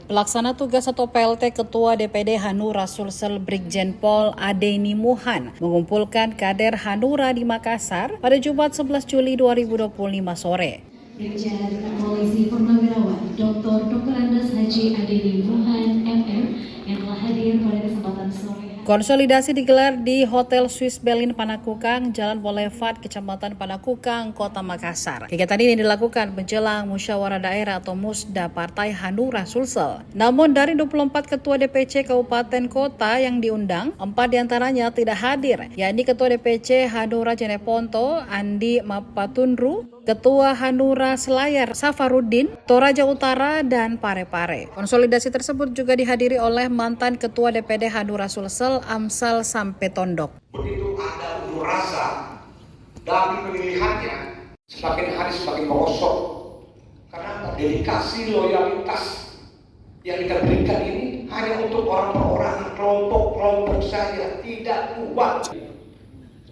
Pelaksana tugas atau PLT Ketua DPD Hanura Sulsel Brigjen Pol Adeni Muhan mengumpulkan kader Hanura di Makassar pada Jumat 11 Juli 2025 sore. Brigjen Polisi Purnawirawan Dr. Andes Haji Adeni Muhan MM yang telah hadir pada kesempatan sore. Konsolidasi digelar di Hotel Swiss Berlin Panakukang, Jalan Boulevard, Kecamatan Panakukang, Kota Makassar. Kegiatan ini dilakukan menjelang musyawarah daerah atau Musda Partai Hanura Sulsel. Namun dari 24 ketua DPC Kabupaten Kota yang diundang, 4 diantaranya tidak hadir, yakni Ketua DPC Hanura Jeneponto, Andi Mapatunru, Ketua Hanura Selayar Safarudin, Toraja Utara, dan Parepare. Konsolidasi tersebut juga dihadiri oleh mantan Ketua DPD Hanura Sulsel Amsal Sampetondok. Begitu ada unjuk rasa dari pemilihannya semakin hari semakin merosot karena dedikasi loyalitas yang kita berikan ini hanya untuk orang per orang, kelompok-kelompok saja, tidak kuat.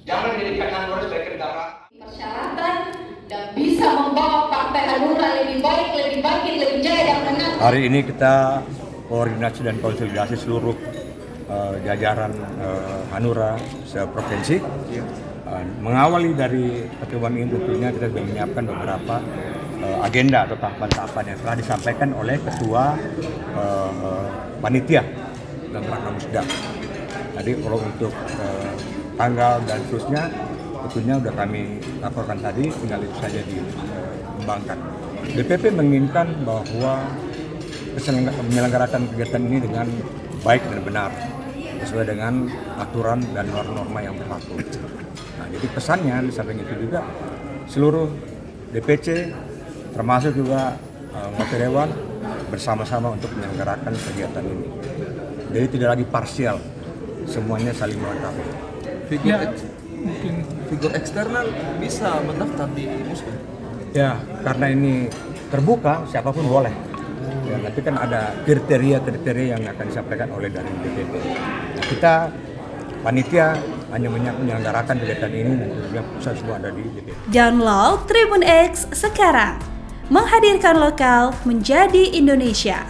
Jangan jadikan Hanura sebagai kendaraan. Persyaratan dan bisa membawa partai Hanura lebih baik, lebih jaya dan menang. Hari ini kita koordinasi dan konsolidasi seluruh jajaran Hanura seprovinsi. Mengawali dari pertemuan ini tentunya kita sudah menyiapkan beberapa agenda atau tahapan-tahapan yang telah disampaikan oleh Ketua Panitia dalam rangka Musda. Jadi kalau untuk tanggal dan seterusnya tentunya sudah kami laporkan tadi, tinggal itu saja dikembangkan. DPP menginginkan bahwa menyelenggarakan kegiatan ini dengan baik dan benar, sesuai dengan aturan dan norma-norma yang berlaku. Nah, jadi pesannya di samping itu juga seluruh DPC termasuk juga anggota dewan bersama-sama untuk menyelenggarakan kegiatan ini. Jadi tidak lagi parsial, semuanya saling melengkapi. Mungkin figur eksternal bisa mendaftar di Musda. Ya, karena ini terbuka, siapapun boleh. Ya, nanti kan ada kriteria yang akan disampaikan oleh dari DPP. Nah, kita panitia hanya menyelenggarakan kegiatan ini dan yang pusat semua ada di DPP. Download Tribun X sekarang, menghadirkan lokal menjadi Indonesia.